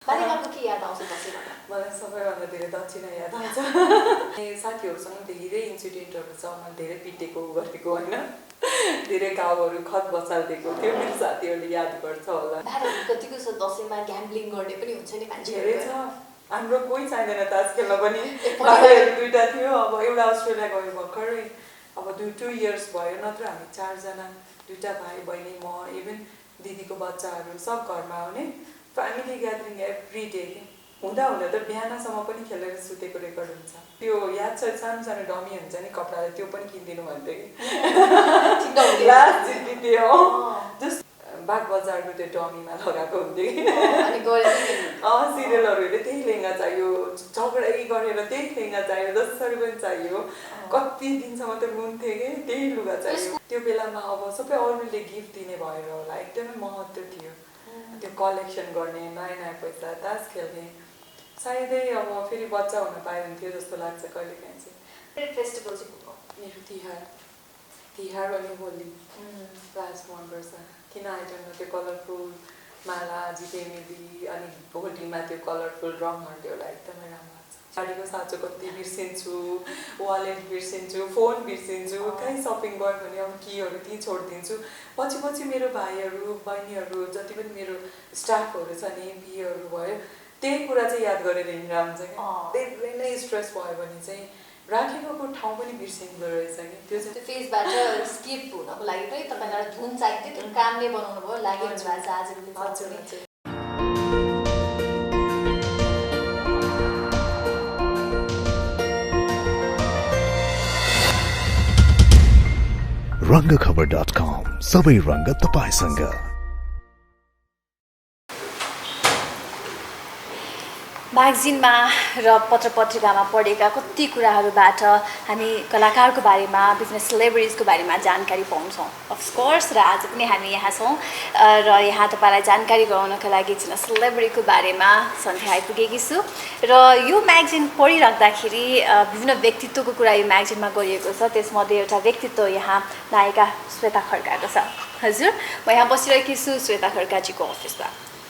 बाल्यकालको के याद आउँछ दसैँमा? मलाई सबैभन्दा धेरै दक्षिणा याद आउँछ। साथीहरूसँग धेरै इन्सिडेन्टहरू छ, मैले धेरै पिटेको गरेको होइन, धेरै गाउँहरू खत बसालिदिएको थियो, मेरो साथीहरूले याद गर्छ होला। भाइहरू कतिको छ दसैँमा ग्याम्बलिङ गर्ने पनि हुन्छ नि मान्छेहरू? धेरै छ, हाम्रो कोही चाहिँदैन तास खेल्न पनि। भाइहरू दुइटा थियो, अब एउटा अस्ट्रेलिया गयो भर्खरै, अब 2 इयर्स भयो, नत्र हामी 4 जना, 2टा भाइ बहिनी, म, इभन दिदीको बच्चाहरू सब घरमा आउने, फ्यामिली ग्यादरिङ एभ्री डे। हुँदा त बिहानसम्म पनि खेलेर सुतेको रेकर्ड हुन्छ। त्यो याद छ, सानो सानो डमी हुन्छ नि कपडाले, त्यो पनि किनिदिनु भन्थ्यो कि लास्ट जित्ती थियो, जस्ट बाग बजारको त्यो डमीमा लगाएको हुन्थ्यो कि। सिरियलहरू हेरेर त्यही लेहेङ्गा चाहियो, झगडै गरेर त्यही लेहेङ्गा चाहियो, 10 रुपियाँ चाहियो, कति दिनसम्म त रुन्थ्यो कि त्यही लुगा चाहियो। त्यो बेलामा अब सबै अरूले गिफ्ट दिने भएर होला, एकदमै महत्त्व थियो त्यो कलेक्सन गर्ने, नयाँ नयाँ पैसा तास खेल्ने। सायदै अब फेरि बच्चा हुन पाए हुन्थ्यो जस्तो लाग्छ कहिलेकाहीँ चाहिँ। फेस्टिभल चाहिँ मेरो तिहार अनि होली लास्ट मनपर्छ। किन आइडन्ट नो, त्यो कलरफुल माला, जितेमेली, अनि होलीमा त्यो कलरफुल रङहरू त्यो एकदमै राम्रो लाग्छ। गाडीको साँचो कति बिर्सिन्छु, वालेट बिर्सिन्छु, फोन बिर्सिन्छु, कहीँ सपिङ गयो भने अब कीहरू त्यहीँ छोडिदिन्छु। पछि मेरो भाइहरू बहिनीहरू जति पनि मेरो स्टाफहरू छ नि, बीहरू भयो, त्यही कुरा चाहिँ याद गरेर हिँडेर हुन्छ क्या। धेरै नै स्ट्रेस भयो भने चाहिँ राखेको ठाउँ पनि बिर्सिँदो रहेछ कि। त्यो चाहिँ फेसबाट स्किप हुनको लागि पनि तपाईँलाई धुन चाहिन्थ्यो, त्यो कामले बनाउनु भयो, लागि आज हजुर। रङ्गखबर.com, सबै रङ्ग तपाईसँग। म्यागजिनमा र पत्रपत्रिकामा पढेका कति कुराहरूबाट हामी कलाकारको बारेमा, विभिन्न सेलिब्रिटिजको बारेमा जानकारी पाउँछौँ अफकोर्स। र आज पनि हामी यहाँ छौँ र यहाँ तपाईँलाई जानकारी गराउनका लागि एकजना सेलिब्रिटीको बारेमा सन्ध्या आइपुगेकी छु। र यो म्यागजिन पढिराख्दाखेरि विभिन्न व्यक्तित्वको कुरा यो म्यागजिनमा गरिएको छ। त्यसमध्ये एउटा व्यक्तित्व यहाँ नायिका श्वेता खड्काको छ। हजुर, म यहाँ बसिरहेकी छु श्वेता खड्काजीको अफिसमा।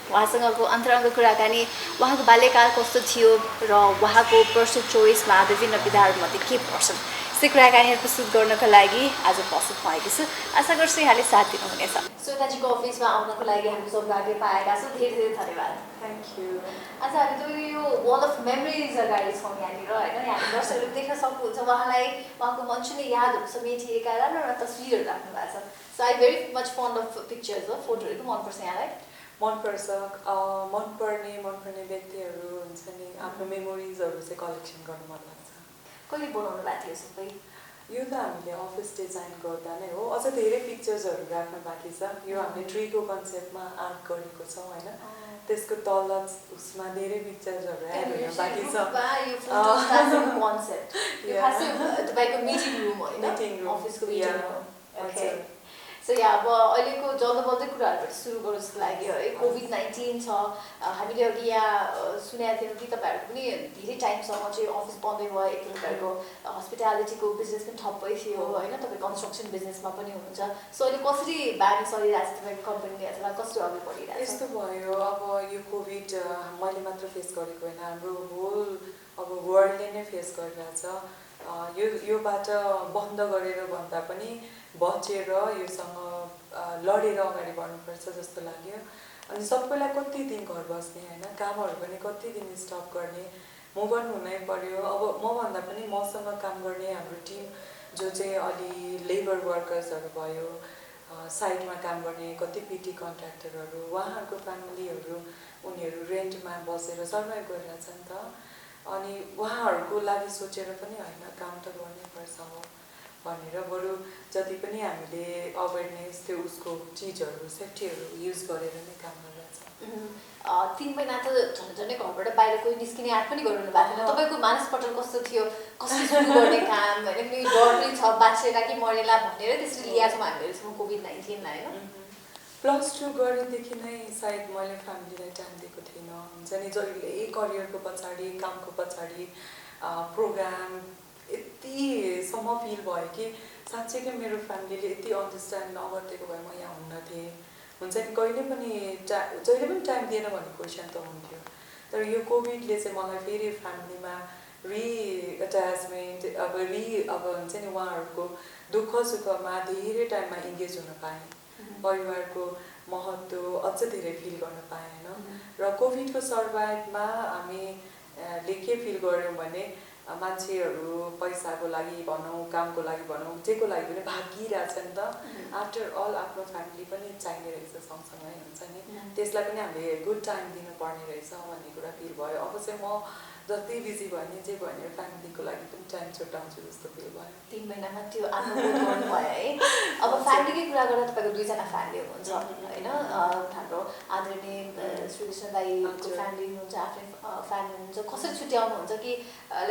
उहाँसँगको अन्तरङ्ग कुराकानी, उहाँको बाल्यकाल कस्तो थियो र उहाँको पर्सनल चोइसमा विभिन्न विधाहरूमध्ये के पर्छन्, यस्तै कुराकानीहरू प्रस्तुत गर्नको लागि आज उपस्थित भएकी छु। आशा गर्छु यहाँले साथ दिनुहुनेछ। श्वेताजीको अफिसमा आउनको लागि हामी सौभाग्य पाएका छौँ, धेरै धेरै धन्यवाद। Thank you. आज हामी त यो वल अफ मेमोरिज अगाडि छौँ यहाँनिर होइन, हामी दर्शकहरूले देख्न सक्नुहुन्छ उहाँलाई उहाँको मनसुने यादहरू समेटिएका राम्रा राम्रा तस्विरहरू राख्नु भएको छ। So I very much fund of pictures हो, फोटोहरू मनपर्छ यहाँलाई? मनपर्छ, मनपर्ने व्यक्तिहरू हुन्छ नि, आफ्नो मेमोरिजहरू चाहिँ कलेक्सन गर्नु मन लाग्छ। कहिले बनाउनु भएको थियो सबै यो? त हामीले अफिस डिजाइन गर्दा नै हो, अझ धेरै पिक्चर्सहरू राख्न बाँकी छ। यो हामीले ट्रीको कन्सेप्टमा आर्ट गरेको छौँ होइन, त्यसको तल उसमा धेरै पिक्चर्सहरू एड हुन बाँकी छ। तपाईँको मिटिङ रुम होइन, अफिसको मिटिङ रुम। सो यहाँ अब अहिलेको जल्दो बल्दै कुराहरूबाट सुरु गरौँ जस्तो लाग्यो है। कोभिड-19 छ, हामीले अघि यहाँ सुनेका थियौँ कि तपाईँहरूको पनि धेरै टाइमसम्म चाहिँ अफिस बन्दै भयो, एक तपाईँहरूको हस्पिटालिटीको बिजनेस पनि ठप्पै थियो होइन, तपाईँ कन्स्ट्रक्सन बिजनेसमा पनि हुनुहुन्छ। सो अहिले कसरी बानी चलिरहेको छ तपाईँको कम्पनीले, अथवा कसरी अघि बढिरहेको छ? यस्तो भयो, अब यो कोभिड मैले मात्र फेस गरेको होइन, हाम्रो होल अब वर्ल्डले नै फेस गरिरहेछ। योबाट बन्द गरेर भन्दा पनि बचेर योसँग लडेर अगाडि बढ्नुपर्छ जस्तो लाग्यो। अनि सबैलाई कति दिन घर बस्ने होइन, कामहरू पनि कति दिन स्टप गर्ने, मुभ अन हुनै पर्यो। अब मभन्दा पनि मसँग काम गर्ने हाम्रो टिम जो चाहिँ अलि लेबर वर्कर्सहरू भयो, साइडमा काम गर्ने कति पिटी कन्ट्र्याक्टरहरू, उहाँहरूको फ्यामिलीहरू उनीहरू रेन्टमा बसेर सर्भाइभ गरिरहेछ नि त। अनि उहाँहरूको लागि सोचेर पनि होइन, काम त गर्नैपर्छ हो भनेर बरु जति पनि हामीले अवेरनेस त्यो उसको चिजहरू सेफ्टीहरू युज गरेर नै काम गरिरहेछ। 3 महिना त झन्डै घरबाट बाहिर कोही निस्किने आँट पनि गर्नु भएको थिएन। तपाईँको मानसपटल कस्तो थियो, कसरी सुरु गर्ने काम होइन, कुनै डर पनि छ बाँचेला कि मरेला भनेर, त्यसरी ल्याएको छौँ हामीहरूसँग कोभिड-19लाई होइन। +2 गरेदेखि नै सायद मैले फ्यामिलीलाई टाइम दिएको थिइनँ, हुन्छ नि, जहिले करियरको पछाडि, कामको पछाडि प्रोग्राम यतिसम्म फिल भयो कि साँच्चैकै मेरो फ्यामिलीले यति अन्डरस्ट्यान्ड नगरिदिएको भए म यहाँ हुन्न थिएँ, हुन्छ नि। जहिले पनि टाइम दिएन भन्ने क्वेसन त हुन्थ्यो। तर यो कोभिडले चाहिँ मलाई फेरि फ्यामिलीमा रिअट्याचमेन्ट अब हुन्छ नि उहाँहरूको दुःख सुखमा धेरै टाइममा इङ्गेज हुन पाएँ, परिवारको महत्त्व अझ धेरै फिल गर्न पाएँ होइन। र कोभिडको सर्भाइभमा हामीले के फिल गऱ्यौँ भने मान्छेहरू पैसाको लागि भनौँ, कामको लागि भनौँ, जेको लागि पनि भागिरहेछ नि त। आफ्टर अल आफ्नो फ्यामिली पनि चाहिने रहेछ सँगसँगै हुन्छ नि, त्यसलाई पनि हामीले गुड टाइम दिनुपर्ने रहेछ भन्ने कुरा फिल भयो। अब चाहिँ म जति बिजी भयो नि जे भयो नि फ्यामिलीको लागि पनि टाइम छुट्याउँछु जस्तो फिल भयो। 3 महिनामा त्यो अनुभव गर्नुभयो है। अब फ्यामिलीकै कुरा गर्दा तपाईँको 2जना फ्यामिली हुनुहुन्छ होइन, हाम्रो आदरणीय श्री कृष्ण दाईको फ्यामिली हुनुहुन्छ, आफ्नै फ्यामिली हुनुहुन्छ। कसरी छुट्याउनुहुन्छ कि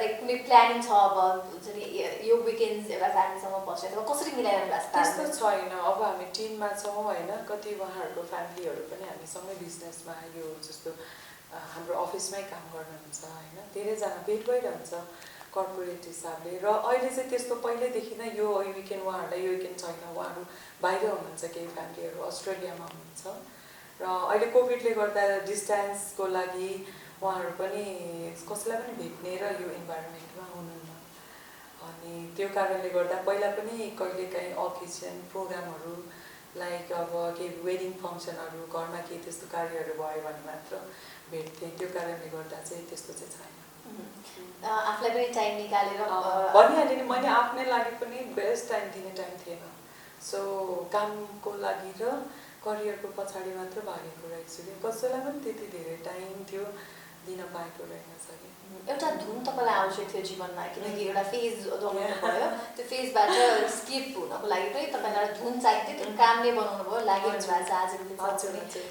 लाइक कुनै प्लानिङ छ अब हुन्छ नि यो विकेन्ड एउटा फ्यामिलीसँग बसेर कसरी मिलाइरहनु भएको छ? त्यस्तो छैन, अब हामी टिममा छौँ होइन, कति उहाँहरूको फ्यामिलीहरू पनि हामीसँगै बिजनेसमा यो जस्तो हाम्रो अफिसमै काम गर्नुहुन्छ होइन, धेरैजना भेट भइरहन्छ कर्पोरेट हिसाबले। र अहिले चाहिँ त्यस्तो पहिल्यैदेखि नै यो विकेन्ड उहाँहरूलाई यो विकेन्ड छैन, उहाँहरू बाहिर हुनुहुन्छ, केही फ्यामिलीहरू अस्ट्रेलियामा हुनुहुन्छ। र अहिले कोभिडले गर्दा डिस्टेन्सको लागि उहाँहरू पनि कसैलाई पनि भेट्ने र यो इन्भाइरोमेन्टमा हुनुहुन्न। अनि त्यो कारणले गर्दा पहिला पनि कहिलेकाहीँ अकेजन प्रोग्रामहरू लाइक अब केही वेडिङ फङ्सनहरू घरमा केही त्यस्तो कार्यहरू भयो भने मात्र भेट्थेँ। त्यो कारणले गर्दा चाहिँ त्यस्तो चाहिँ छैन। आफूलाई पनि टाइम निकालेर भनिहालेँ नि मैले, आफ्नै लागि पनि बेस्ट टाइम दिने टाइम थिएन। सो कामको लागि र करियरको पछाडि मात्र भागेको रहेछु कि कसैलाई पनि त्यति धेरै टाइम थियो दिन पाएको रहेनछ कि। एउटा धुन तपाईँलाई आवश्यक थियो जीवनमा, किनकि एउटा फेज जमाउनु भयो, त्यो फेजबाट स्किप हुनको लागि पनि तपाईँलाई एउटा धुन चाहिन्थ्यो, त्यो कामले बनाउनु भयो, लागिरहनु भएको छ आजभोलि।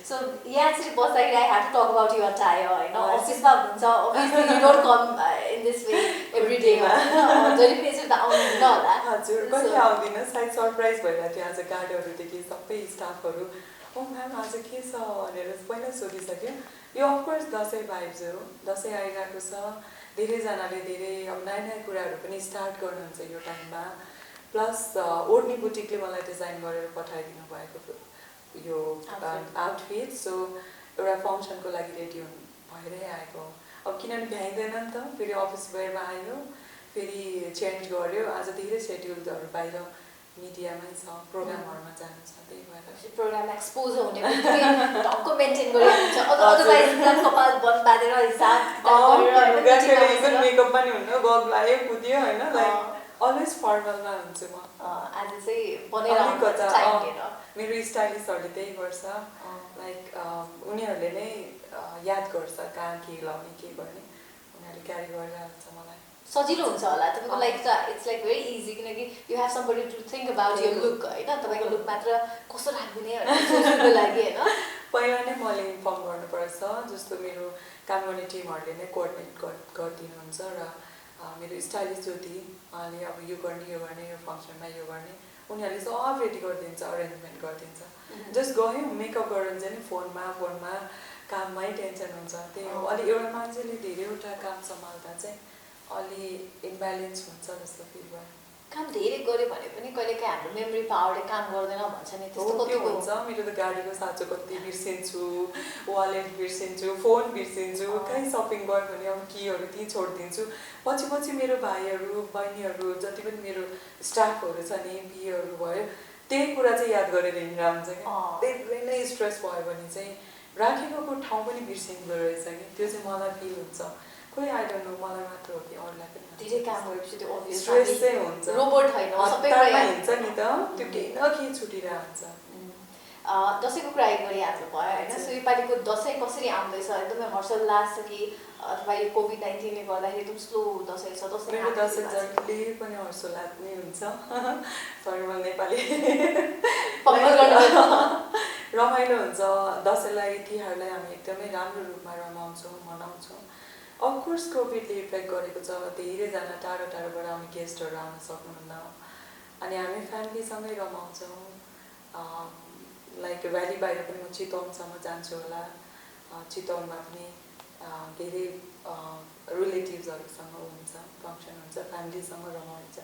सो यहाँ चाहिँ बस्दाखेरि I have to talk about your tyre होइन, अफिसमा हुन्छ obviously you don't come in this way every day होइन, जहिले पनि चाहिँ आउनुहुन्न होला। हजुर, कहिले आउँदिनँ, सायद सरप्राइज भइरहेको थियो आज गार्डहरूदेखि सबै स्टाफहरू, ओ म्याम आज के छ भनेर पहिला सोधिसक्यो। यो अफकोर्स दसैँ भाइब्स हो, दसैँ आइरहेको छ, धेरैजनाले धेरै अब नयाँ नयाँ कुराहरू पनि स्टार्ट गर्नुहुन्छ यो टाइममा। प्लस ओढ्नी बुटिकले मलाई डिजाइन गरेर पठाइदिनु भएको यो आउटफिट, सो एउटा फङ्सनको लागि रेडी भएरै आएको। अब किनभने भ्याइँदैन नि त, फेरि अफिस वेयरमा आयो, फेरि चेन्ज गर्यो, आज धेरै सेड्युलहरू बाहिर मिडियामै छ, प्रोग्रामहरूमा जानु छ, त्यही भएर प्रोग्राम एक्सपोज हुने ढक्क मेन्टेन गरिरहन्छ, अदरवाइज कपाल बन्द बाँधेर हिसाब मेकअप पनि हुन्न, गग लाग्यो कुदियो होइन, लाइक अलवेज फर्मलमा हुन्छु म। आज चाहिँ बनेर मेरो स्टाइलिस्टहरूले त्यही गर्छ, लाइक उनीहरूले नै याद गर्छ कहाँ के लाउने के गर्ने, उनीहरूले क्यारी गरिरहेको छ मलाई। सजिलो हुन्छ होला तपाईँको like it's like very easy, किनकि you have somebody to think about your look होइन, तपाईँको लुक मात्र कस्तो राखिदिने सोच्नुको लागि होइन। पहिला नै मैले इन्फर्म गर्नुपर्छ, जस्तो मेरो काम गर्ने टिमहरूले नै कोअर्डिनेट गरिदिनुहुन्छ र मेरो स्टाइलिस्ट ज्योति उहाँले अब यो गर्ने यो फङ्सनमा यो गर्ने, उनीहरूले सब रेडी गरिदिन्छ, अरेन्जमेन्ट गरिदिन्छ। जस्ट गयौँ मेकअप गर्नु चाहिँ नि फोनमा काममै टेन्सन हुन्छ, त्यही हो। अलि एउटा मान्छेले धेरैवटा काम सम्हाल्दा चाहिँ अलि इम्ब्यालेन्स हुन्छ जस्तो फिल भयो। काम धेरै गऱ्यो भने पनि कहिलेकाहीँ हाम्रो मेमोरी पावरले काम गर्दैन भन्छ नि, त्यस्तो कति हुन्छ। मेरो त गाडीको साँचो कति बिर्सिन्छु, वालेट बिर्सिन्छु, फोन बिर्सिन्छु, कहीँ सपिङ गयो भने अब कीहरू त्यहीँ छोडिदिन्छु। पछि मेरो भाइहरू बहिनीहरू जति पनि मेरो स्टाफहरू छ नि, पीहरू भयो, त्यही कुरा चाहिँ याद गरेर हिँडेर हुन्छ कि धेरै नै स्ट्रेस भयो भने चाहिँ राखेको ठाउँ पनि बिर्सिँदो रहेछ कि, त्यो चाहिँ मलाई फिल हुन्छ। खोइ आई डोन्ट नो, मलाई मात्र हो कि अरूलाई पनि धेरै काम गरेपछि त्यो अभियस स्ट्रेस चाहिँ हुन्छ, रोबोट होइन सबै कुरा हिँड्छ नि त, त्यो केही न केही छुटिरहेको हुन्छ। दसैँको कुरा गरिहाल्नु भयो होइन, सो योपालिको दसैँ कसरी आउँदैछ? एकदमै हर्षोल्लास छ कि अथवा यो कोभिड-19ले गर्दाखेरि एकदम स्लो दसैँ छ? मेरो दसैँ जहिले पनि हर्षोल्लास नै हुन्छ, सरी म नेपाली रमाइलो हुन्छ। दसैँलाई तिहारलाई हामी एकदमै राम्रो रूपमा मनाउँछौँ। अफकोर्स कोभिडले इफेक्ट गरेको छ, धेरैजना टाढोबाट आउने गेस्टहरू आउन सक्नुहुन्न, अनि हामी फ्यामिलीसँगै रमाउँछौँ। लाइक भ्याली बाहिर पनि म चितवनसम्म जान्छु होला, चितवनमा पनि धेरै रिलेटिभ्सहरूसँग हुन्छ, फङ्सन हुन्छ, फ्यामिलीसँग रमाउँछ,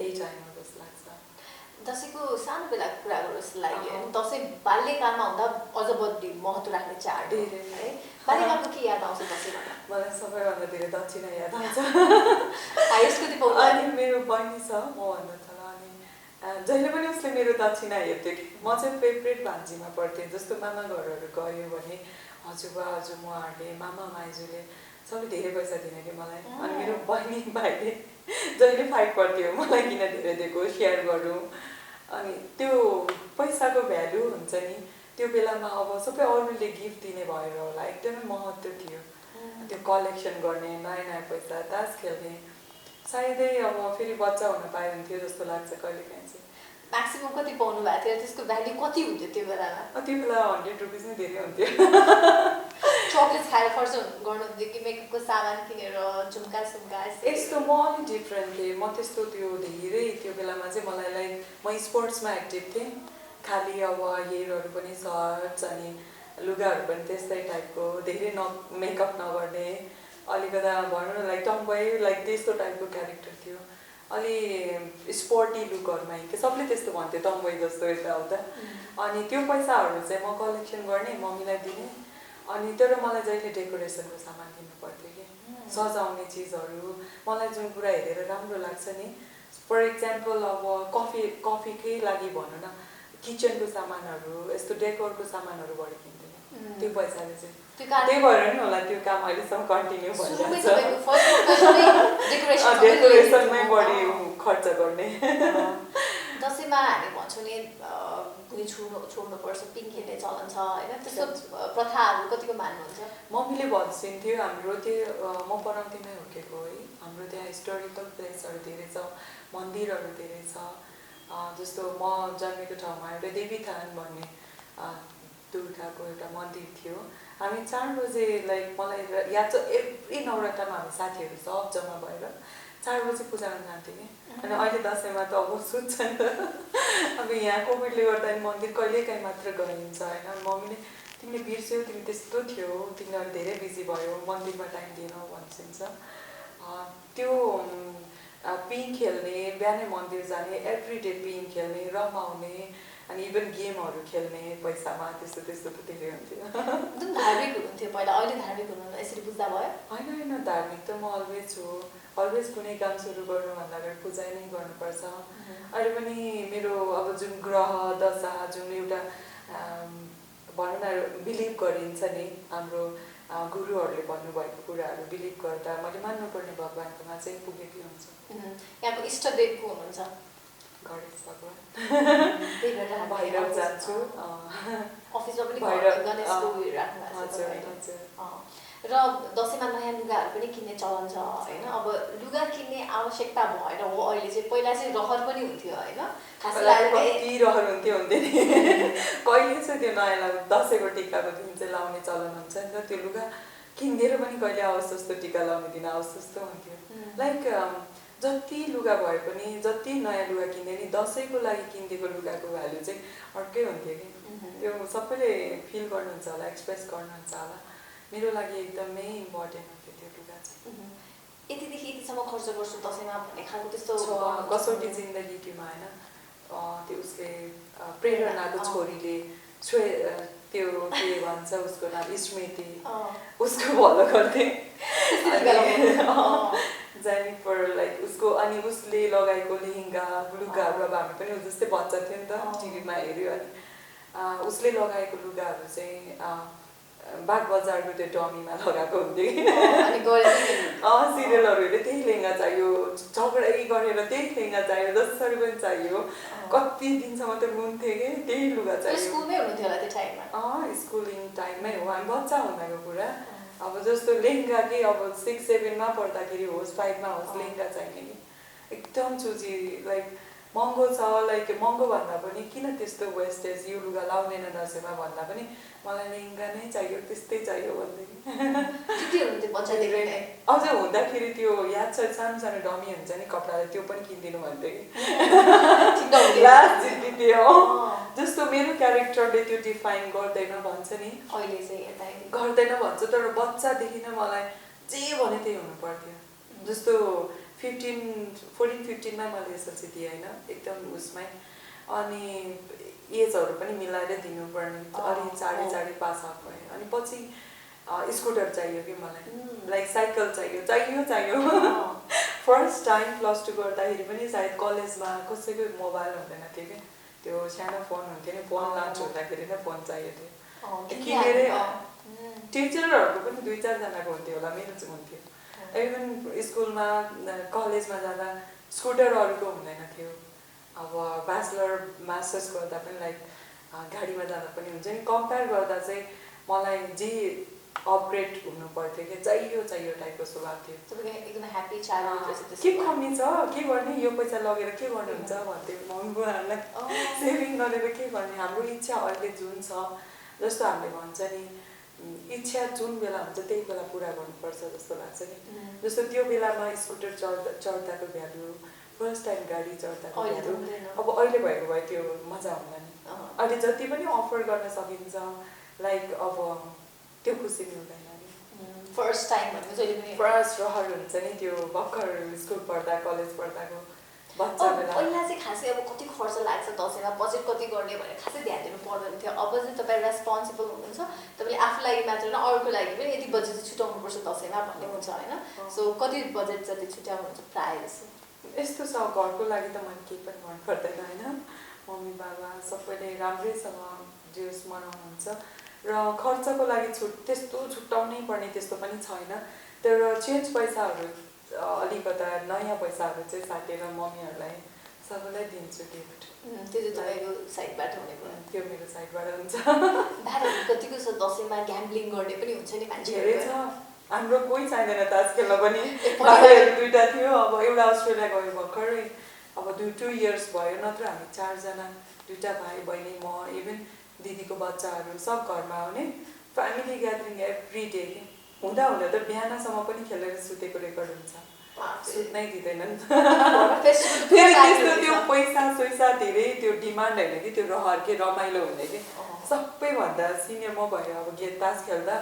यही टाइम हो जस्तो लाग्छ। दसैँको सानो बेलाको कुरा गरौँ जस्तो लाग्यो, दसैँ बाल्यकालमा हुँदा अझ बढी महत्त्व राख्ने चाड है। बाल्यकालको के याद आउँछ दसैँमा मलाई सबैभन्दा धेरै दक्षिणा याद आउँछ हाइएस्ट कति पाउनु अनि मेरो बहिनी छ मभन्दा तल अनि जहिले पनि उसले मेरो दक्षिणा हेर्थ्यो कि म चाहिँ फेभरेट भान्जीमा पढ्थेँ जस्तो मामा घरहरू गयो भने हजुरबा हजुरमुवाहरूले मामा माइजूले सबले धेरै पैसा दिने कि मलाई अनि मेरो बहिनी भाइले जहिले फाइट पर्थ्यो मलाई किन धेरै दिएको सेयर गरौँ अनि त्यो पैसाको भ्यालु हुन्छ नि त्यो बेलामा अब सबै अरूले गिफ्ट दिने भएर होला एकदमै महत्त्व थियो त्यो कलेक्सन गर्ने नयाँ नयाँ पैसा तास खेल्ने सायदै अब फेरि बच्चा हुन पाए हुन्थ्यो जस्तो लाग्छ कहिलेकाहीँ चाहिँ म्याक्सिमम कति पाउनु भएको थियो त्यसको भ्याल्यु कति हुन्थ्यो त्यो बेलामा त्यो बेला 100 रुपिस नै धेरै हुन्थ्यो चक्लेट्स खाएर खर्च गर्नुहुन्थ्यो कि मेकअपको सामान किनेर झुम्का सुम्का यस्तो म अलिक डिफ्रेन्ट थिएँ म त्यस्तो त्यो धेरै त्यो बेलामा चाहिँ मलाई लाइक म स्पोर्ट्समा एक्टिभ थिएँ खालि अब हेयरहरू पनि सर्ट्स अनि लुगाहरू पनि त्यस्तै टाइपको धेरै मेकअप नगर्ने अलिकता भनौँ न लाइक टम्बोय लाइक त्यस्तो टाइपको क्यारेक्टर थियो अलि स्पोर्टी लुकहरूमा हिँड्थ्यो सबले त्यस्तो भन्थ्यो टम्बोय जस्तो यताउता अनि त्यो पैसाहरू चाहिँ म कलेक्सन गर्ने मम्मीलाई दिने अनि तर मलाई जहिले डेकोरेसनको सामान किन्नु पर्थ्यो कि सजाउने चिजहरू मलाई जुन कुरा हेरेर राम्रो लाग्छ नि फर इक्जाम्पल अब कफीकै लागि भनौँ न किचनको सामानहरू यस्तो डेकोरको सामानहरू बढी किन्थेँ त्यो पैसाले चाहिँ त्यही भएर नि होला त्यो काम अहिलेसम्म कन्टिन्यू भइरहेको छ डेकोरेसनमै बढी खर्च गर्ने दसैँमा हामी भन्छौँ नि भुइँ छोड्नुपर्छ पिङ खेल्ने चलन छ होइन त्यस्तो प्रथाहरू कतिको मान्नुहुन्छ मम्मीले भनिदिन्थ्यो हाम्रो त्यो म पनौतीमै हुर्केको है हाम्रो त्यहाँ हिस्टोरिकल प्लेसहरू धेरै छ मन्दिरहरू धेरै छ जस्तो म जन्मेको ठाउँमा एउटा देवीथान भन्ने दुर्गाको एउटा मन्दिर थियो हामी 4 बजे लाइक मलाई याद छ एभ्री नवरात्रामा हामी साथीहरू सब जम्मा भएर 4 बजे पूजा गर्न जान्थ्यो कि अनि अहिले दसैँमा त अब सुत्छ नि त अब यहाँ कोभिडले गर्दा मन्दिर कहिलेकाहीँ मात्र गइन्छ होइन मम्मीले तिमीले बिर्स्यौ तिमी त्यस्तो थियो तिमीहरू धेरै बिजी भयो मन्दिरमा टाइम दिएनौ भनिन्छ त्यो पिङ खेल्ने बिहानै मन्दिर जाने एभ्री डे पिङ खेल्ने रमाउने अनि इभन गेमहरू खेल्ने पैसामा त्यस्तो त्यस्तो त धेरै हुन्थ्यो एकदम धार्मिक हुनुहुन्थ्यो पहिला अहिले धार्मिक हुनुहुन्न यसरी बुझ्दा भयो होइन धार्मिक त म अलवेज छु अलवेज कुनै काम सुरु गर्नुभन्दा अगाडि पूजा नै गर्नुपर्छ अहिले पनि मेरो अब जुन ग्रह दशा जुन एउटा भनौँ न बिलिभ गरिन्छ नि हाम्रो गुरुहरूले भन्नुभएको कुराहरू बिलिभ गर्दा मैले मान्नुपर्ने भगवान्कोमा चाहिँ पुगेकै हुन्छ यहाँको इष्टदेव को हुनुहुन्छ गणेश भगवान् भैरव जान्छु अफिसमा पनि गणेशको उयो राख्नु छ र दसैँमा नयाँ लुगाहरू पनि किन्ने चलन छ होइन अब लुगा किन्ने आवश्यकता भएर हो अहिले चाहिँ पहिला चाहिँ रहर पनि हुन्थ्यो होइन कति रहर हुन्थ्यो हुँदैन कहिले चाहिँ त्यो नयाँ दसैँको टिकाको दिन चाहिँ लाउने चलन हुन्छ नि त त्यो लुगा किनिदिएर पनि कहिले आओस् जस्तो टिका लाउने दिन आओस् जस्तो हुन्थ्यो लाइक जति लुगा भए पनि जति नयाँ लुगा किन्ने नि दसैँको लागि किनिदिएको लुगाको भ्यालु चाहिँ अर्कै हुन्थ्यो कि त्यो सबैले फिल गर्नुहुन्छ होला एक्सप्रेस गर्नुहुन्छ होला मेरो लागि एकदमै इम्पोर्टेन्ट हुन्थ्यो त्यो लुगा चाहिँ यतिदेखि यतिसम्म खर्च गर्छु दसैँमा भन्ने खालको त्यस्तो कसौटी जिन्दगीमा होइन त्यो उसले प्रेरणाको छोरीले त्यो के भन्छ उसको नाम स्मृति उसको भलो गर्थे जेनिफर लाइक उसको अनि उसले लगाएको लेहेङ्गा लुगाहरू अब हामी पनि जस्तै बच्चा थियो नि त टिभीमा हेऱ्यो अनि उसले लगाएको लुगाहरू चाहिँ बागबजारको त्यो डमीमा लगाएको हुन्थ्यो सिरियलहरूले त्यही लेहेङ्गा चाहियो झगडै गरेर त्यही लेहेङ्गा चाहियो जसरी पनि चाहियो कति दिनसम्म त रुन्थ्यो कि त्यही लुगा चाहियो स्कुलिङ टाइममै हो हामी बच्चा हुँदाको कुरा अब जस्तो लेहेङ्गा कि अब 6-7 मा पढ्दाखेरि होस् 5 मा होस् लेहेङ्गा चाहिने नि एकदम चुजी लाइक महँगो छ लाइक महँगो भन्दा पनि किन त्यस्तो वेस्टेज यो लुगा लाउँदैन दसैँमा भन्दा पनि मलाई लेहेङ्गा नै चाहियो त्यस्तै चाहियो भन्दै अझ हुँदाखेरि त्यो याद छ सानो सानो डमी हुन्छ नि कपडाले त्यो पनि किनिदिनु भन्थ्यो कि लास्ट जित्ती जस्तो मेरो क्यारेक्टरले त्यो डिफाइन गर्दैन भन्छ नि अहिले चाहिँ गर्दैन भन्छ तर बच्चादेखि नै मलाई जे भने त्यही हुनु पर्थ्यो जस्तो 14-15 मा मैले एसएलसी दिएँ होइन एकदम उसमै अनि एजहरू पनि मिलाएर दिनुपर्ने अलि चाँडै पास आउट भएँ अनि पछि स्कुटर चाहियो कि मलाई लाइक साइकल चाहियो फर्स्ट टाइम +2 गर्दाखेरि पनि सायद कलेजमा कसैको मोबाइल हुँदैन थियो कि त्यो सानो फोन हुन्थ्यो नि फोन लन्च हुँदाखेरि नै फोन चाहियो थियो किनेरै टिचरहरूको पनि 2-4 जनाको हुन्थ्यो होला मेरो चाहिँ हुन्थ्यो इभन स्कुलमा कलेजमा जाँदा स्कुटरहरूको हुँदैन थियो अब ब्याचलर मास्टर्स गर्दा पनि लाइक गाडीमा जाँदा पनि हुन्छ नि कम्पेयर गर्दा चाहिँ मलाई जे अपग्रेड हुनु पर्थ्यो कि चाहियो टाइपको स्वभाव थियो एकदम ह्याप्पी चाइल्डहुड के कमी छ के गर्ने यो पैसा लगेर के गर्नुहुन्छ भन्थ्यो मम्मी बुवाहरूलाई सेभिङ गरेर के गर्ने हाम्रो इच्छा अहिले जुन छ जस्तो हामीले भन्छ नि इच्छा जुन बेला हुन्छ त्यही बेला पुरा गर्नुपर्छ जस्तो लाग्छ नि जस्तो त्यो बेलामा स्कुटर चढ्दाको भ्यालु फर्स्ट टाइम गाडी चढ्दाको भ्यालु अब अहिले भएको भए त्यो मजा हुँदैन अहिले जति पनि अफर गर्न सकिन्छ लाइक अब त्यो खुसी मिल्दैन नि फर्स्ट टाइम भनेको जहिले पनि फर्स्ट रहर हुन्छ नि त्यो भर्खर स्कुल पढ्दा कलेज पढ्दाको बच्चा बेला पहिला चाहिँ खासै अब कति खर्च लाग्छ दसैँमा बजेट कति गर्ने भनेर खासै ध्यान दिनु पर्दैन थियो अब चाहिँ तपाईँ रेस्पोन्सिबल हुनुहुन्छ तपाईँले आफूलाई मात्र न अरूको लागि पनि यति बजेट चाहिँ छुट्याउनुपर्छ दसैँमा भन्ने हुन्छ होइन सो कति बजेट जति छुट्याउनुहुन्छ प्रायः जस्तो यस्तो छ घरको लागि त मैले केही पनि गर्नु पर्दैन होइन मम्मी बाबा सबैले राम्रैसँग जेस मनाउनुहुन्छ र खर्चको लागि त्यस्तो छुट्याउनै पर्ने त्यस्तो पनि छैन तर चेन्ज पैसाहरू अलिकता नयाँ पैसाहरू चाहिँ साटेर मम्मीहरूलाई सबैलाई दिन्छु गिफ्ट त्यो चाहिँ तपाईँको साइडबाट हुने भयो त्यो मेरो साइडबाट हुन्छ भाइहरू कतिको छ दसैँमा ग्याम्बलिङ गर्ने पनि हुन्छ नि मान्छे धेरै छ हाम्रो कोही चाहिँदैन तास खेल्न पनि भाइहरू 2टा थियो अब एउटा अस्ट्रेलिया गयो भर्खरै अब 2 इयर्स भयो नत्र हामी 4 जना 2टा भाइ बहिनी म इभन दिदीको बच्चाहरू सब घरमा आउने फ्यामिली ग्यादरिङ एभ्री डे हुँदा त बिहानसम्म पनि खेलेर सुतेको रेकर्ड हुन्छ सुत्नै दिँदैनन् फेरि त्यस्तो त्यो पैसा धेरै त्यो डिमान्ड होइन कि त्यो रहर के रमाइलो हुने कि सबैभन्दा सिनियर म भयो अब तास खेल्दा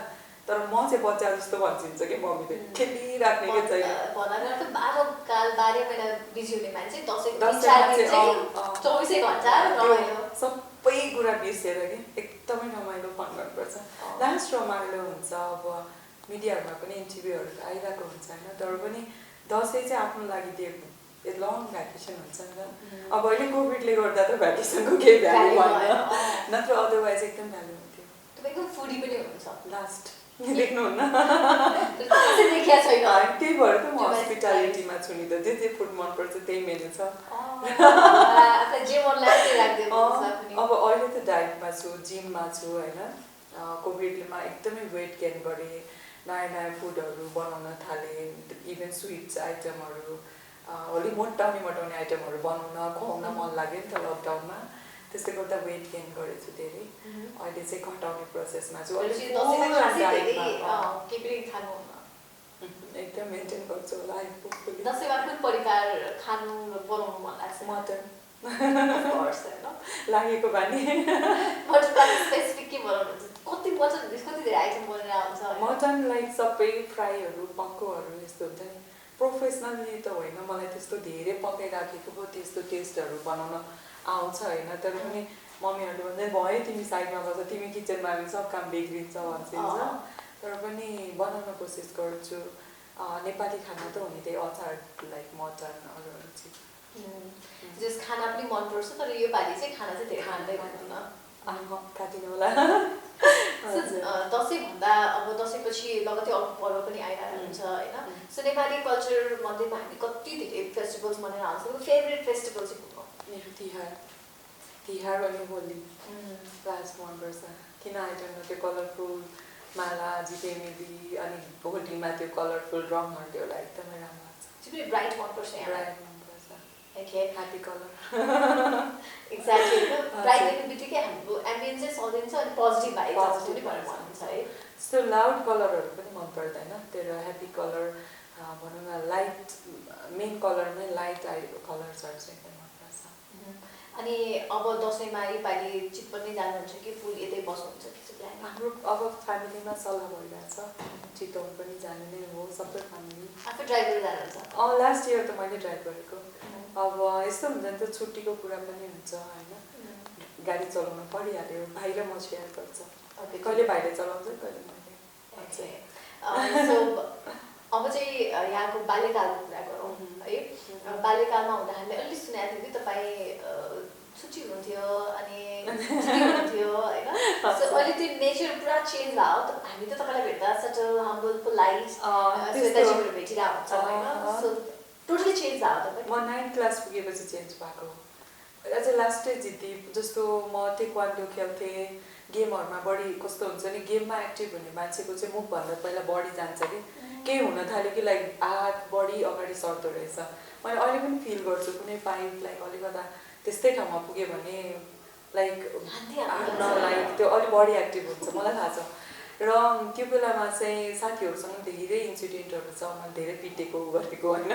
तर म चाहिँ बच्चा जस्तो भन्छिन्छ कि मम्मीले खेलिराख्ने के चाहिँ भन्दा त 12 महिना बिजी हुने मान्छे दसैँ 24 घण्टा रमाइलो सबै कुरा बिर्सेर कि एकदमै रमाइलो फन गर्नुपर्छ लास्ट रमाइलो हुन्छ अब मिडियाहरूमा पनि इन्टरभ्यूहरू आइरहेको हुन्छ होइन तर पनि दसैँ चाहिँ आफ्नो लागि त्यो लङ भ्याकेसन हुन्छ नि त अब अहिले कोभिडले गर्दा त भ्याकेसनको केही भ्यालु भएन नत्र अदरवाइज एकदम भ्यालु हुन्थ्यो तपाईँको फुडी पनि हुनुहुन्छ लास्ट देख्नुहुन्न देखिया छैन त्यही भएर त म हस्पिटालिटीमा छु नि त जे फुड मनपर्छ त्यही मेनु छ जे मन लाग्यो त्यही राख्दै अब अहिले त डाइटमा छु जिममा छु होइन कोभिडमा एकदमै वेट गेन गरेँ नयाँ फुडहरू बनाउन थालेँ इभन स्विट्स आइटमहरू अलि मोटाउने आइटमहरू बनाउन खुवाउन मन लाग्यो नि त लकडाउनमा त्यसले गर्दा वेट गेन गरेछु धेरै अहिले चाहिँ घटाउने प्रोसेसमा छु एकदम मेन्टेन गर्छु होला दसैँमा कुन परिकार खानु र बनाउनु मन लाग्छ मटन लागेको बानी स्पेसिफिक के बनाउनुहुन्छ कति धेरै आइटम बनेर आउँछ मटन लाइक सबै फ्राईहरू पक्कोहरू यस्तो हुन्छ नि प्रोफेसनली त होइन मलाई त्यस्तो धेरै पकाइराखेको पो त्यस्तो टेस्टहरू बनाउन आउँछ होइन तर पनि मम्मीहरूले भन्दै भयो तिमी साइडमा बस्छ तिमी किचनमा आयो सब काम बिग्रिन्छ भन्छ तर पनि बनाउन कोसिस गर्छु नेपाली खाना त हुने त्यही अचार लाइक मटन अरूहरू चाहिँ जस खाना पनि मनपर्छ तर यो पालि चाहिँ खाना चाहिँ धेरै खाँदै भन्दैन काटिनु होला दसैँ भन्दा अब दसैँपछि लगतै अर्को पर्व पनि आइरहेको हुन्छ होइन सो नेपाली कल्चर मध्येमा हामी कति धेरै फेस्टिभल्स मनाएर आउँछौँ फेभरेट फेस्टिभल चाहिँ कुन हो मेरो तिहार अनि होली लास्ट मनपर्छ किन आइटममा त्यो कलरफुल माला जितेमेली अनि होलीमा त्यो कलरफुल रङहरू त्यो होला एकदमै राम्रो लाग्छ ब्राइट मनपर्छ ब्राइट मनपर्छ ह्याप्पी कलर एक्ज्याक्टली ब्राइट देख्ने बित्तिकै हाम्रो एम्बियन्स चाहिँ सजिन्छ अनि पोजिटिभ भाइब पनि भन्नुहुन्छ है त्यस्तो लाउड कलरहरू पनि मन पर्दैन त्यो ह्याप्पी कलर भनौँ न लाइट मेन कलर नै लाइट कलर्सहरू चाहिँ एकदम मनपर्छ अनि अब दसैँमा योपालि चितवन नै जानुहुन्छ कि फुल यतै बस्नुहुन्छ हाम्रो अब फ्यामिलीमा सल्लाह भइरहेछ चितवन पनि जाने नै हो सबै फ्यामिली आफै ड्राइभ गरेर जानुहुन्छ लास्ट इयर त मैले ड्राइभ गरेको अब यस्तो हुन्छ नि त छुट्टीको कुरा पनि हुन्छ होइन गाडी चलाउनु परिहाल्यो भाइ र म सेयर गर्छ कहिले भाइले चलाउँछ कहिले मैले सो अब चाहिँ यहाँको बाल्यकालको कुरा गरौँ है। बाल्यकालमा हुँदा हामीले अलि सुनेको थियौँ कि तपाईँ छुट्टी हुनुहुन्थ्यो अनि हुनुहुन्थ्यो होइन। सो अहिले त्यो नेचर पुरा चेन्ज भयो। हामी त तपाईँलाई भेट्दा सटल हम्बल पोलाइट श्वेताजीहरू भेटिरहेको हुन्छ होइन। सो टोटली चेन्ज भयो तपाईँ। म 9th क्लास पुगेपछि चेन्ज भएको। अझै लास्टै जिद्दी जस्तो म टेक्वान्डो खेल्थेँ, गेमहरूमा बढी कस्तो हुन्छ नि गेममा एक्टिभ हुने मान्छेको चाहिँ मुखभन्दा पहिला बडी जान्छ कि केही हुन थाल्यो कि लाइक हात बढी अगाडि सर्दो रहेछ। मैले अहिले पनि फिल गर्छु कुनै पाइप लाइक अलिकता त्यस्तै ठाउँमा पुग्यो भने लाइक लाइक त्यो अलिक बढी एक्टिभ हुन्छ मलाई थाहा छ। र त्यो बेलामा चाहिँ साथीहरूसँग धेरै इन्सिडेन्टहरू छ। मैले धेरै पिटेको गरेको होइन,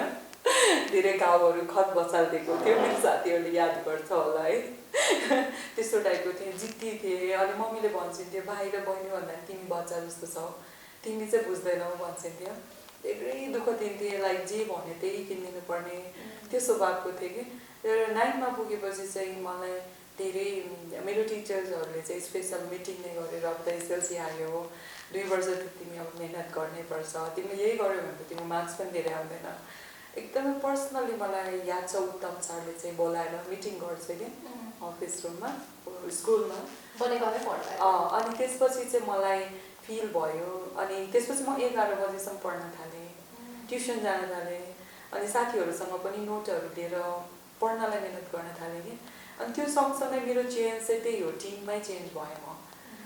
धेरै घाउहरू खत बसालिदिएको थियो। मेरो साथीहरूले याद गर्छ होला है। त्यस्तो टाइपको थिएँ, जिद्दी थिएँ। अनि मम्मीले भन्छन्थ्यो बाहिर बहिनी भन्दा पनि तिमी बच्चा जस्तो छौ, तिमी चाहिँ बुझ्दैनौ भन्छन्थ्यो। धेरै दुःख दिन्थेँ, लाइक जे भन्यो त्यही किनिदिनु पर्ने त्यो स्वभावको थिएँ कि। र 9th मा पुगेपछि चाहिँ मलाई धेरै मेरो टिचर्सहरूले चाहिँ स्पेसल मिटिङ नै गरेर अब त एसएलसी आयो, 2 वर्ष तिमी अब मेहनत गर्नै पर्छ, तिमीले यही गर्यो भने त तिम्रो मार्क्स पनि धेरै आउँदैन। एकदमै पर्सनली मलाई याद छ उत्तम सरले चाहिँ बोलाएर मिटिङ गर्छ कि अफिस रुममा स्कुलमा। अनि त्यसपछि चाहिँ मलाई फिल भयो। अनि त्यसपछि म 11 बजेसम्म पढ्न थालेँ, ट्युसन जान थालेँ। अनि साथीहरूसँग पनि नोटहरू लिएर पढ्नलाई मिहिनेत गर्न थालेँ कि। अनि त्यो सँगसँगै मेरो चेन्ज चाहिँ त्यही हो, टिममै चेन्ज भयो म।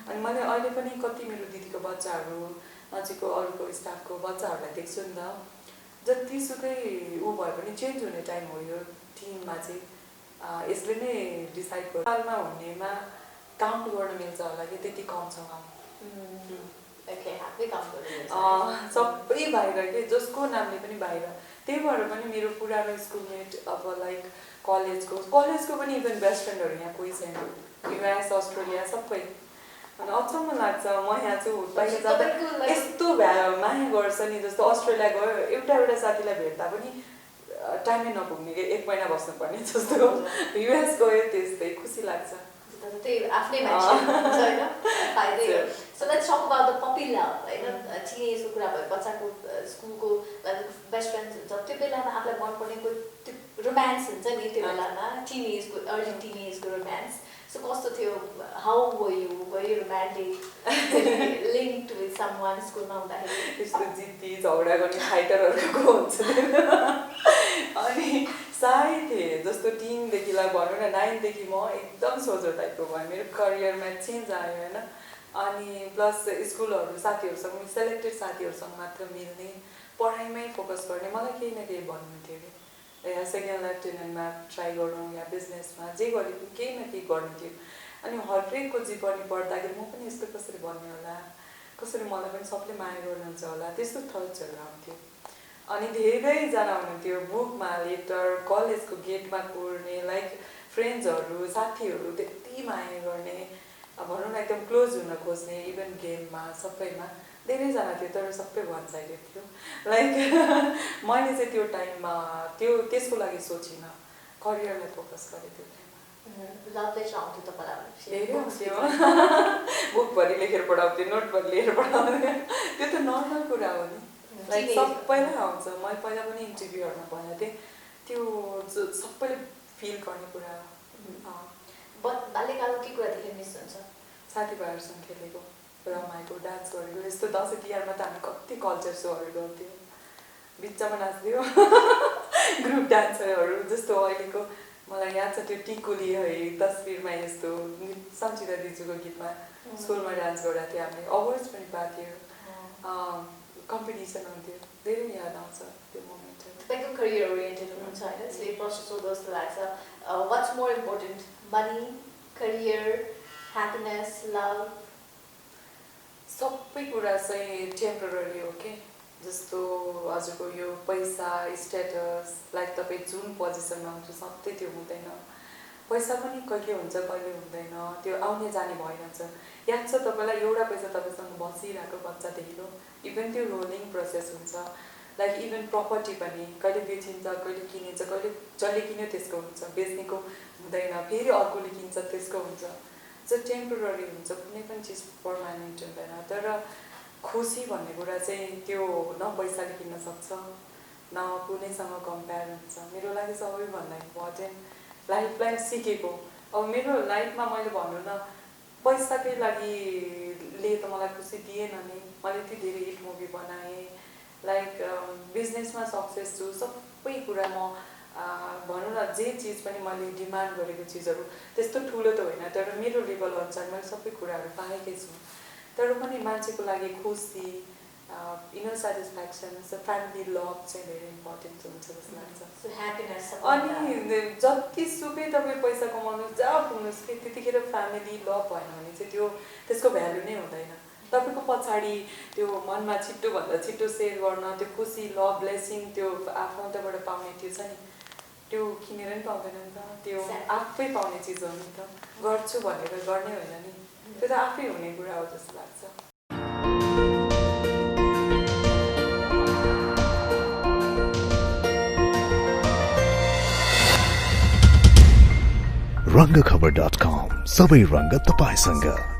अनि मैले अहिले पनि कति मेरो दिदीको बच्चाहरू नजिकको अरूको स्टाफको बच्चाहरूलाई देख्छु नि त, जतिसुकै ऊ भयो भने चेन्ज हुने टाइम हो यो टिममा चाहिँ। यसले नै डिसाइड गर्छ सालमा हुनेमा काउन्ट गर्न मिल्छ होला कि त्यति कम छ काम। सबै बाहिर के जसको नामले पनि बाहिर। त्यही भएर पनि मेरो पुरानो स्कुलमेट अब लाइक कलेजको पनि इभन बेस्ट फ्रेन्डहरू यहाँ कोही छैन, युएस अस्ट्रेलिया सबै। अनि अचम्म लाग्छ म यहाँ छु बाहिर जाँदा यस्तो माया गर्छ नि। जस्तो अस्ट्रेलिया गयो एउटा साथीलाई भेट्दा पनि टाइमै नपुग्ने कि 1 महिना बस्नुपर्ने जस्तो। युएस गयो त्यस्तै खुसी लाग्छ। आफ्नै मान्छे हुन्छ होइन, फाइदै हो। So let's talk about the puppy love होइन। टिनेजको कुरा भयो, बच्चाको स्कुलको बेस्ट फ्रेन्ड्स हुन्छ, त्यो बेलामा आफूलाई मनपर्नेको त्यो रोमान्स हुन्छ नि त्यो बेलामा, टिनेजको अर्ली टिनेजको रोमान्स। सो कस्तो थियो, how were you romantic linked with someone स्कुलमा हुँदाखेरि? त्यस्तो जिद्दी झगडा गर्ने फाइटरहरूको हुन्छ। अनि साह्रै थिएँ जस्तो 10देखिलाई भनौँ न 9देखि म एकदम सोझो टाइपको भयो। मेरो करियरमा चेन्ज आयो होइन। अनि प्लस स्कुलहरू साथीहरूसँग सेलेक्टेड साथीहरूसँग मात्र मिल्ने, पढाइमै फोकस गर्ने। मलाई केही न केही भन्नुहुन्थ्यो कि या सेकेन्ड लेफ्टेनेन्टमा ट्राई गरौँ या बिजनेसमा जे गरे पनि केही न केही गर्नु थियो। अनि हरेकको जीवनी पढ्दाखेरि म पनि यस्तो कसरी भन्ने होला, कसरी मलाई पनि सबले माया गर्नुहुन्छ होला, त्यस्तो थट्सहरू आउँथ्यो। अनि धेरैजना हुनुहुन्थ्यो बुकमा लेटर, कलेजको गेटमा कोर्ने, लाइक फ्रेन्ड्सहरू साथीहरू त्यति माया गर्ने, भनौँ न एकदम क्लोज हुन खोज्ने, इभन गेममा सबैमा धेरैजना थियो। तर सबै वान साइडेड थियो। लाइक मैले चाहिँ त्यो टाइममा त्यसको लागि सोचिनँ, करियरलाई फोकस गरेँ त्यो टाइममा। बुकभरि लेखेर पढाउँथेँ, नोटभरि लिएर पढाउँथेँ। त्यो त नर्मल कुरा हो नि, लाइक सबैलाई आउँछ। मैले पहिला पनि इन्टरभ्यूहरूमा भनेको थिएँ, त्यो सबैले फिल गर्ने कुरा हो। बाल्यकालको के कुरा धेरै मिस हुन्छ? साथीभाइहरूसँग खेलेको, रमाएको, डान्स गरेको। यस्तो दसैँ तिहारमा त हामी कति कल्चर सोहरू गर्थ्यौँ, बिचमा नाच्थ्यौँ। ग्रुप डान्सरहरू जस्तो अहिलेको मलाई याद छ त्यो टिकुली है तस्बिरमा यस्तो सञ्चिता दिजुको गीतमा स्कुलमा डान्स गर्दा थियो। हामीले अवार्ड्स पनि पाएको थियो, कम्पिटिसन हुन्थ्यो। धेरै याद आउँछ त्यो मोमेन्टहरू। तपाईँको करियर ओरिएन्टेड हुनुहुन्छ होइन, त्यसले प्रश्न सोध्दा जस्तो लाग्छ, what's more important, money, career, happiness, love? सबै कुरा चाहिँ टेम्पोररी हो कि। जस्तो हजुरको यो पैसा, स्ट्याटस, लाइक तपाईँ जुन पोजिसनमा हुन्छ सधैँ त्यो हुँदैन। पैसा पनि कहिले हुन्छ कहिले हुँदैन, त्यो आउने जाने भइरहन्छ। याद छ तपाईँलाई एउटा पैसा तपाईँसँग बसिरहेको बच्चादेखिको, इभन त्यो रोलिङ प्रोसेस हुन्छ। लाइक इभन प्रपर्टी पनि कहिले बेचिन्छ, कहिले किनिन्छ, कहिले जसले किन्यो त्यसको हुन्छ, बेच्नेको हुँदैन, फेरि अर्कोले किन्छ त्यसको हुन्छ। जो टेम्पोररी हुन्छ, कुनै पनि चिज पर्मानेन्ट हुँदैन। तर खुसी भन्ने कुरा चाहिँ त्यो न पैसाले किन्न सक्छ न कुनैसँग कम्पेयर हुन्छ। मेरो लागि सबैभन्दा इम्पोर्टेन्ट लाइफलाई सिकेको। अब मेरो लाइफमा मैले भन्नु न पैसाकै लागि त मलाई खुसी दिएन नि। मैले यति धेरै हिट मुभी बनाएँ, लाइक बिजनेसमा सक्सेस छु, सबै कुरा म भनौँ न जे चिज पनि मैले डिमान्ड गरेको चिजहरू त्यस्तो ठुलो त होइन, तर मेरो लेभल अनुसार मैले सबै कुराहरू पाएकै छु। तर पनि मान्छेको लागि खुसी, इनर सेटिस्फ्याक्सन, फ्यामिली लभ चाहिँ धेरै इम्पोर्टेन्ट हुन्छ जस्तो लाग्छ। अनि जतिसुकै तपाईँ पैसा कमाउनु जहाँ पुग्नुहोस् कि त्यतिखेर फ्यामिली लभ भएन भने चाहिँ त्यसको भ्यालु नै हुँदैन। तपाईँको पछाडि त्यो मनमा छिट्टोभन्दा छिट्टो सेयर गर्न, त्यो खुसी, लभ, ब्लेसिङ त्यो आफन्तबाट पाउने त्यो छ नि, त्यो किनेर नि पाउँदैन नि त, त्यो आफै पाउने चिज हो नि त। गर्छु भनेर गर्ने होइन नि, त्यो त आफै हुने कुरा हो जस्तो लाग्छ। रङ्गखबर.com, सबै रङ्ग तपाईसँग।